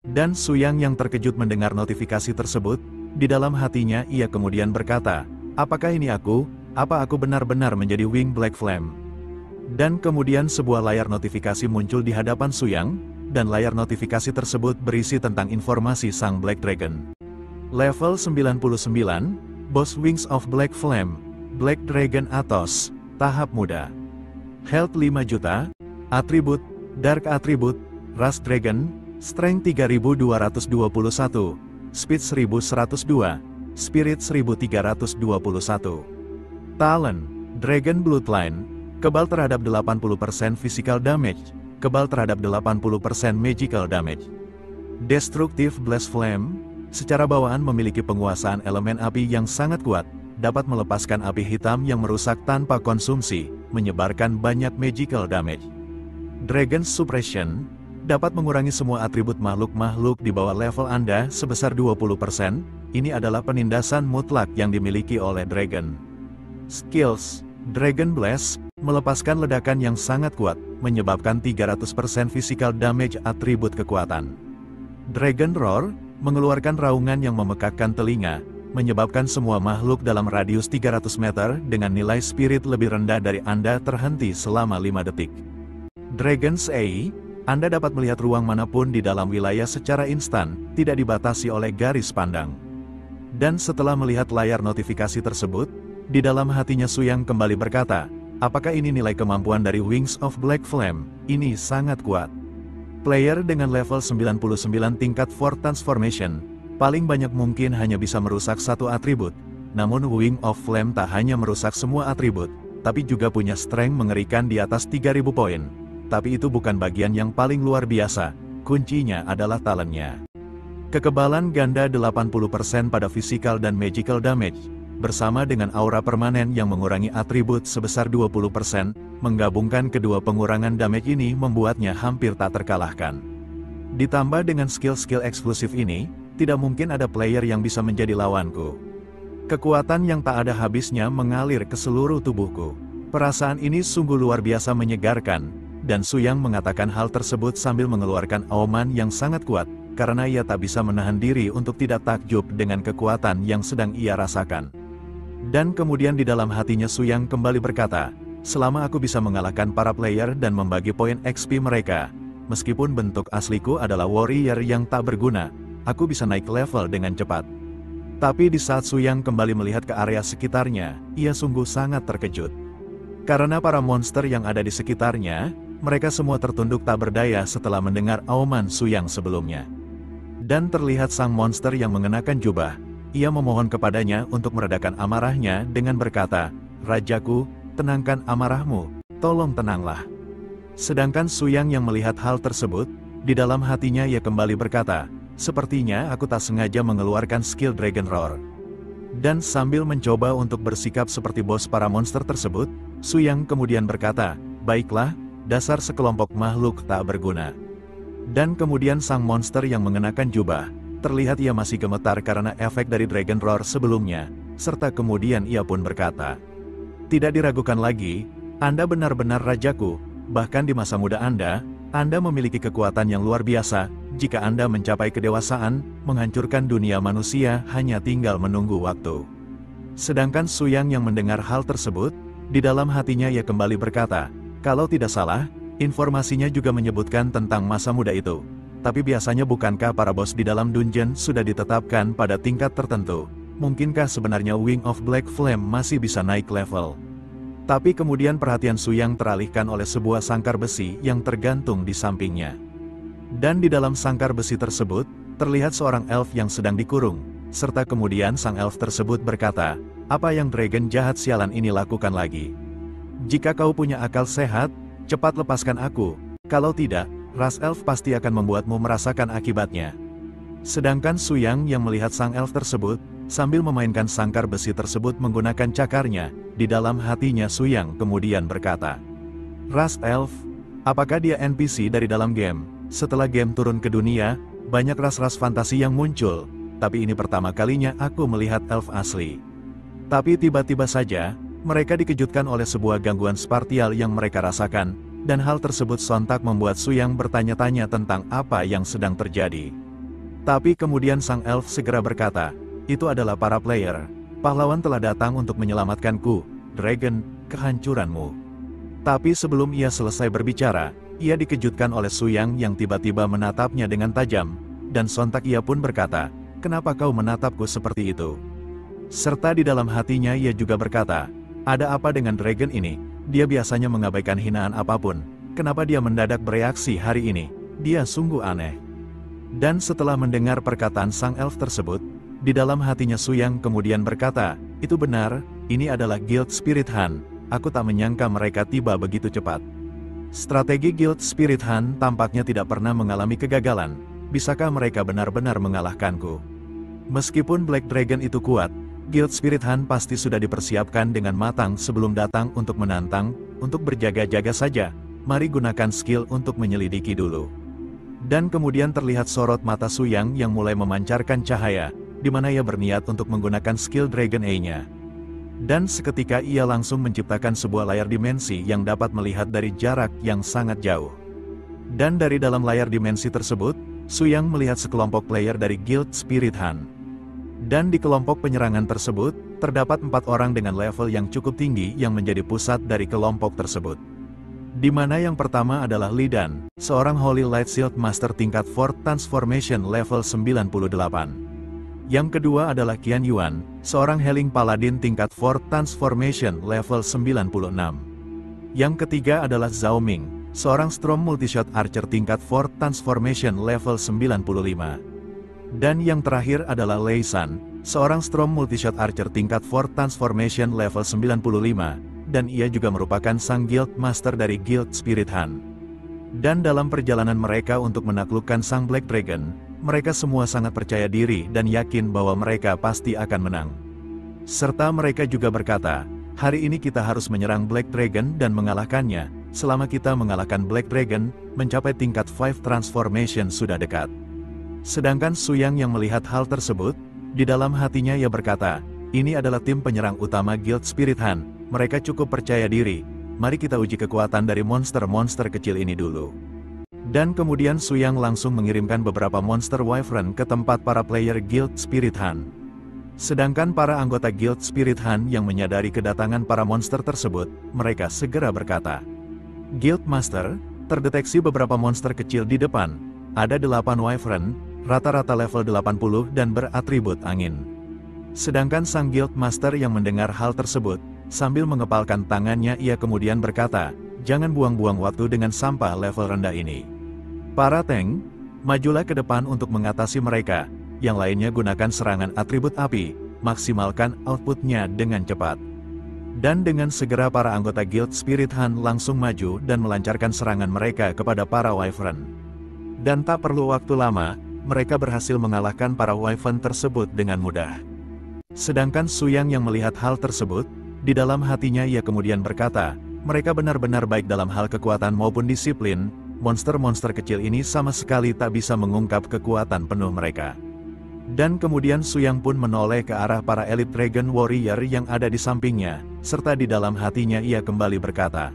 Dan Suyang yang terkejut mendengar notifikasi tersebut, di dalam hatinya ia kemudian berkata, apakah ini aku? Apa aku benar-benar menjadi Wing Black Flame? Dan kemudian sebuah layar notifikasi muncul di hadapan Suyang, dan layar notifikasi tersebut berisi tentang informasi sang Black Dragon. Level 99, Boss Wings of Black Flame, Black Dragon Athos, tahap muda. Health 5 juta, atribut, Dark Atribut, Ras Dragon, Strength 3221, Speed 1102, Spirit 1321. Talent, Dragon Bloodline, kebal terhadap 80% physical damage, kebal terhadap 80% magical damage. Destructive Blast Flame, secara bawaan memiliki penguasaan elemen api yang sangat kuat, dapat melepaskan api hitam yang merusak tanpa konsumsi, menyebarkan banyak magical damage. Dragon Suppression, dapat mengurangi semua atribut makhluk-makhluk di bawah level Anda sebesar 20%, ini adalah penindasan mutlak yang dimiliki oleh Dragon. Skills, Dragon Blast, melepaskan ledakan yang sangat kuat, menyebabkan 300% physical damage atribut kekuatan. Dragon Roar, mengeluarkan raungan yang memekakkan telinga, menyebabkan semua makhluk dalam radius 300 meter dengan nilai spirit lebih rendah dari Anda terhenti selama 5 detik. Dragon's Eye, Anda dapat melihat ruang manapun di dalam wilayah secara instan, tidak dibatasi oleh garis pandang. Dan setelah melihat layar notifikasi tersebut, di dalam hatinya Suyang kembali berkata, apakah ini nilai kemampuan dari Wings of Black Flame? Ini sangat kuat. Player dengan level 99 tingkat Fort Transformation, paling banyak mungkin hanya bisa merusak satu atribut, namun Wing of Flame tak hanya merusak semua atribut, tapi juga punya strength mengerikan di atas 3000 poin. Tapi itu bukan bagian yang paling luar biasa, kuncinya adalah talentnya. Kekebalan ganda 80% pada physical dan magical damage, bersama dengan aura permanen yang mengurangi atribut sebesar 20%, menggabungkan kedua pengurangan damage ini membuatnya hampir tak terkalahkan. Ditambah dengan skill-skill eksklusif ini, tidak mungkin ada player yang bisa menjadi lawanku. Kekuatan yang tak ada habisnya mengalir ke seluruh tubuhku. Perasaan ini sungguh luar biasa menyegarkan. Dan Suyang mengatakan hal tersebut sambil mengeluarkan auman yang sangat kuat, karena ia tak bisa menahan diri untuk tidak takjub dengan kekuatan yang sedang ia rasakan. Dan kemudian di dalam hatinya Suyang kembali berkata, selama aku bisa mengalahkan para player dan membagi poin XP mereka, meskipun bentuk asliku adalah warrior yang tak berguna, aku bisa naik level dengan cepat. Tapi di saat Suyang kembali melihat ke area sekitarnya, ia sungguh sangat terkejut. Karena para monster yang ada di sekitarnya, mereka semua tertunduk tak berdaya setelah mendengar auman Suyang sebelumnya. Dan terlihat sang monster yang mengenakan jubah, ia memohon kepadanya untuk meredakan amarahnya dengan berkata, Rajaku, tenangkan amarahmu, tolong tenanglah. Sedangkan Suyang yang melihat hal tersebut, di dalam hatinya ia kembali berkata, sepertinya aku tak sengaja mengeluarkan skill Dragon Roar. Dan sambil mencoba untuk bersikap seperti bos para monster tersebut, Suyang kemudian berkata, baiklah, dasar sekelompok makhluk tak berguna. Dan kemudian sang monster yang mengenakan jubah, terlihat ia masih gemetar karena efek dari Dragon Roar sebelumnya, serta kemudian ia pun berkata, tidak diragukan lagi, Anda benar-benar rajaku, bahkan di masa muda Anda memiliki kekuatan yang luar biasa, jika Anda mencapai kedewasaan, menghancurkan dunia manusia hanya tinggal menunggu waktu. Sedangkan Suyang yang mendengar hal tersebut, di dalam hatinya ia kembali berkata, kalau tidak salah, informasinya juga menyebutkan tentang masa muda itu. Tapi biasanya bukankah para bos di dalam dungeon sudah ditetapkan pada tingkat tertentu? Mungkinkah sebenarnya Wing of Black Flame masih bisa naik level? Tapi kemudian perhatian Suyang teralihkan oleh sebuah sangkar besi yang tergantung di sampingnya. Dan di dalam sangkar besi tersebut, terlihat seorang elf yang sedang dikurung, serta kemudian sang elf tersebut berkata, apa yang dragon jahat sialan ini lakukan lagi? Jika kau punya akal sehat, cepat lepaskan aku, kalau tidak, ras elf pasti akan membuatmu merasakan akibatnya. Sedangkan Suyang yang melihat sang elf tersebut, sambil memainkan sangkar besi tersebut menggunakan cakarnya, di dalam hatinya Suyang kemudian berkata, ras elf, apakah dia NPC dari dalam game? Setelah game turun ke dunia, banyak ras-ras fantasi yang muncul, tapi ini pertama kalinya aku melihat elf asli. Tapi tiba-tiba saja, mereka dikejutkan oleh sebuah gangguan spartial yang mereka rasakan, dan hal tersebut sontak membuat Suyang bertanya-tanya tentang apa yang sedang terjadi. Tapi kemudian sang elf segera berkata, itu adalah para player. Pahlawan telah datang untuk menyelamatkanku, Dragon, kehancuranmu. Tapi sebelum ia selesai berbicara, ia dikejutkan oleh Suyang yang tiba-tiba menatapnya dengan tajam, dan sontak ia pun berkata, kenapa kau menatapku seperti itu? Serta di dalam hatinya ia juga berkata, ada apa dengan Dragon ini? Dia biasanya mengabaikan hinaan apapun, kenapa dia mendadak bereaksi hari ini? Dia sungguh aneh. Dan setelah mendengar perkataan sang elf tersebut, di dalam hatinya Suyang kemudian berkata, itu benar, ini adalah Guild Spirit Hand, aku tak menyangka mereka tiba begitu cepat. Strategi Guild Spirit Hand tampaknya tidak pernah mengalami kegagalan, bisakah mereka benar-benar mengalahkanku? Meskipun Black Dragon itu kuat, Guild Spirit Hand pasti sudah dipersiapkan dengan matang sebelum datang untuk menantang, untuk berjaga-jaga saja, mari gunakan skill untuk menyelidiki dulu. Dan kemudian terlihat sorot mata Suyang yang mulai memancarkan cahaya, di mana ia berniat untuk menggunakan skill Dragon A-nya. Dan seketika ia langsung menciptakan sebuah layar dimensi yang dapat melihat dari jarak yang sangat jauh. Dan dari dalam layar dimensi tersebut, Suyang melihat sekelompok player dari Guild Spirit Hand. Dan di kelompok penyerangan tersebut, terdapat 4 orang dengan level yang cukup tinggi yang menjadi pusat dari kelompok tersebut. Di mana yang pertama adalah Li Dan, seorang Holy Light Shield Master tingkat 4 Transformation level 98. Yang kedua adalah Qian Yuan, seorang Healing Paladin tingkat 4 Transformation level 96. Yang ketiga adalah Zhao Ming, seorang Storm Multishot Archer tingkat 4 Transformation level 95. Dan yang terakhir adalah Lei San, seorang Storm Multishot Archer tingkat 4 Transformation level 95, dan ia juga merupakan sang Guild Master dari Guild Spirit Hand. Dan dalam perjalanan mereka untuk menaklukkan sang Black Dragon, mereka semua sangat percaya diri dan yakin bahwa mereka pasti akan menang. Serta mereka juga berkata, hari ini kita harus menyerang Black Dragon dan mengalahkannya, selama kita mengalahkan Black Dragon, mencapai tingkat 5 Transformation sudah dekat. Sedangkan Suyang yang melihat hal tersebut, di dalam hatinya ia berkata, ini adalah tim penyerang utama Guild Spirit Hand, mereka cukup percaya diri, mari kita uji kekuatan dari monster-monster kecil ini dulu. Dan kemudian Suyang langsung mengirimkan beberapa monster Wyvern ke tempat para player Guild Spirit Hand. Sedangkan para anggota Guild Spirit Hand yang menyadari kedatangan para monster tersebut, mereka segera berkata, Guild Master, terdeteksi beberapa monster kecil di depan, ada 8 Wyvern, rata-rata level 80 dan beratribut angin. Sedangkan sang Guild Master yang mendengar hal tersebut, sambil mengepalkan tangannya ia kemudian berkata, jangan buang-buang waktu dengan sampah level rendah ini. Para tank, majulah ke depan untuk mengatasi mereka, yang lainnya gunakan serangan atribut api, maksimalkan outputnya dengan cepat. Dan dengan segera para anggota Guild Spirit Hand langsung maju dan melancarkan serangan mereka kepada para Wyvern. Dan tak perlu waktu lama, mereka berhasil mengalahkan para Wyvern tersebut dengan mudah. Sedangkan Suyang yang melihat hal tersebut, di dalam hatinya ia kemudian berkata, mereka benar-benar baik dalam hal kekuatan maupun disiplin, monster-monster kecil ini sama sekali tak bisa mengungkap kekuatan penuh mereka. Dan kemudian Suyang pun menoleh ke arah para Elite Dragon Warrior yang ada di sampingnya, serta di dalam hatinya ia kembali berkata,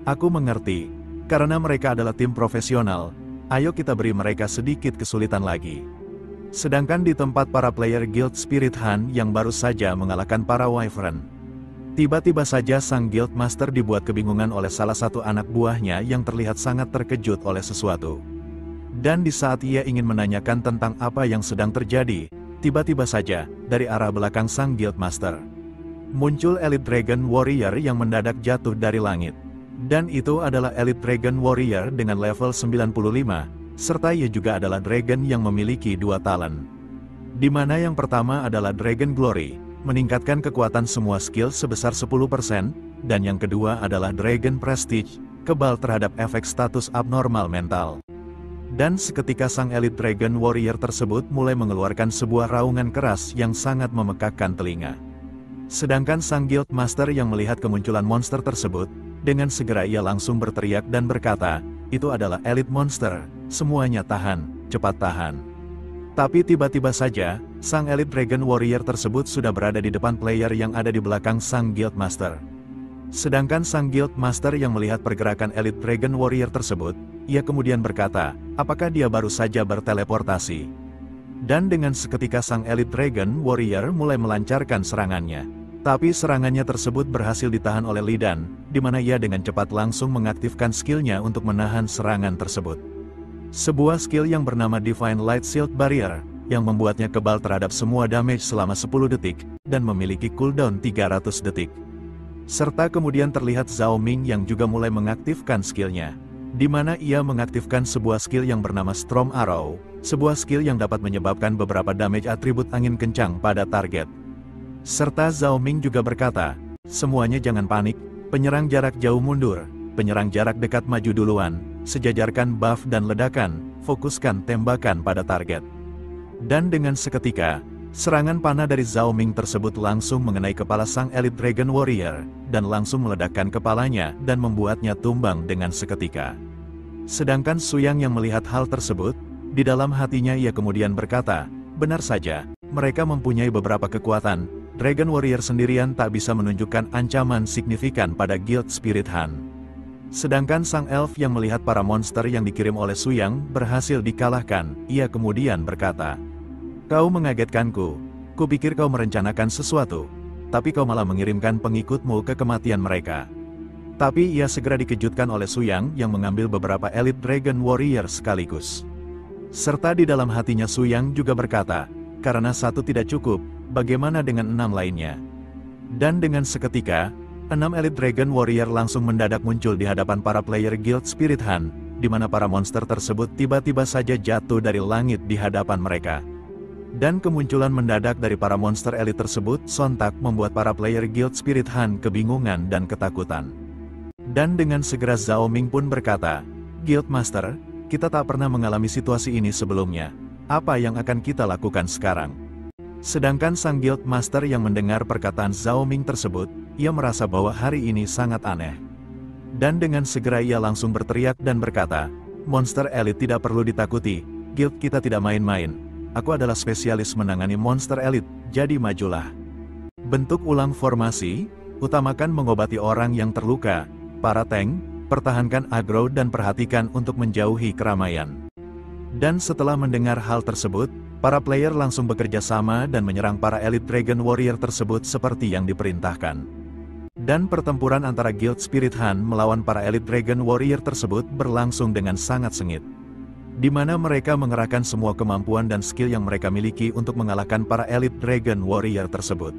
aku mengerti, karena mereka adalah tim profesional, ayo kita beri mereka sedikit kesulitan lagi. Sedangkan di tempat para player Guild Spirit Hand yang baru saja mengalahkan para Wyvern, tiba-tiba saja sang Guild Master dibuat kebingungan oleh salah satu anak buahnya yang terlihat sangat terkejut oleh sesuatu. Dan di saat ia ingin menanyakan tentang apa yang sedang terjadi, tiba-tiba saja, dari arah belakang sang Guild Master, muncul Elite Dragon Warrior yang mendadak jatuh dari langit. Dan itu adalah Elite Dragon Warrior dengan level 95, serta ia juga adalah Dragon yang memiliki 2 talent. Di mana yang pertama adalah Dragon Glory, meningkatkan kekuatan semua skill sebesar 10%, dan yang kedua adalah Dragon Prestige, kebal terhadap efek status abnormal mental. Dan seketika sang Elite Dragon Warrior tersebut mulai mengeluarkan sebuah raungan keras yang sangat memekakkan telinga. Sedangkan sang Guild Master yang melihat kemunculan monster tersebut, dengan segera ia langsung berteriak dan berkata, itu adalah Elite Monster, semuanya tahan, cepat tahan. Tapi tiba-tiba saja, sang Elite Dragon Warrior tersebut sudah berada di depan player yang ada di belakang sang Guild Master. Sedangkan sang Guild Master yang melihat pergerakan Elite Dragon Warrior tersebut, ia kemudian berkata, apakah dia baru saja berteleportasi? Dan dengan seketika sang Elite Dragon Warrior mulai melancarkan serangannya. Tapi serangannya tersebut berhasil ditahan oleh Lidan, di mana ia dengan cepat langsung mengaktifkan skillnya untuk menahan serangan tersebut. Sebuah skill yang bernama Divine Light Shield Barrier, yang membuatnya kebal terhadap semua damage selama 10 detik, dan memiliki cooldown 300 detik. Serta kemudian terlihat Zhao Ming yang juga mulai mengaktifkan skillnya, di mana ia mengaktifkan sebuah skill yang bernama Storm Arrow, sebuah skill yang dapat menyebabkan beberapa damage atribut angin kencang pada target. Serta Zhao Ming juga berkata, semuanya jangan panik, penyerang jarak jauh mundur, penyerang jarak dekat maju duluan, sejajarkan buff dan ledakan, fokuskan tembakan pada target. Dan dengan seketika, serangan panah dari Zhao Ming tersebut langsung mengenai kepala sang Elite Dragon Warrior, dan langsung meledakkan kepalanya dan membuatnya tumbang dengan seketika. Sedangkan Suyang yang melihat hal tersebut, di dalam hatinya ia kemudian berkata, benar saja, mereka mempunyai beberapa kekuatan, Dragon Warrior sendirian tak bisa menunjukkan ancaman signifikan pada Guild Spirit Hand. Sedangkan sang elf yang melihat para monster yang dikirim oleh Suyang berhasil dikalahkan, ia kemudian berkata, kau mengagetkanku, kupikir kau merencanakan sesuatu, tapi kau malah mengirimkan pengikutmu ke kematian mereka. Tapi ia segera dikejutkan oleh Suyang yang mengambil beberapa Elite Dragon Warrior sekaligus. Serta di dalam hatinya Suyang juga berkata, karena satu tidak cukup, bagaimana dengan 6 lainnya? Dan dengan seketika, 6 Elite Dragon Warrior langsung mendadak muncul di hadapan para player Guild Spirit Hand, di mana para monster tersebut tiba-tiba saja jatuh dari langit di hadapan mereka. Dan kemunculan mendadak dari para monster elit tersebut sontak membuat para player Guild Spirit Hand kebingungan dan ketakutan. Dan dengan segera Zhao Ming pun berkata, Guild Master, kita tak pernah mengalami situasi ini sebelumnya. Apa yang akan kita lakukan sekarang? Sedangkan sang Guild Master yang mendengar perkataan Zhao Ming tersebut, ia merasa bahwa hari ini sangat aneh. Dan dengan segera ia langsung berteriak dan berkata, monster elit tidak perlu ditakuti, guild kita tidak main-main. Aku adalah spesialis menangani monster elit, jadi majulah. Bentuk ulang formasi, utamakan mengobati orang yang terluka, para tank, pertahankan aggro dan perhatikan untuk menjauhi keramaian. Dan setelah mendengar hal tersebut, para player langsung bekerja sama dan menyerang para Elite Dragon Warrior tersebut seperti yang diperintahkan. Dan pertempuran antara Guild Spirit Hand melawan para Elite Dragon Warrior tersebut berlangsung dengan sangat sengit, di mana mereka mengerahkan semua kemampuan dan skill yang mereka miliki untuk mengalahkan para Elite Dragon Warrior tersebut.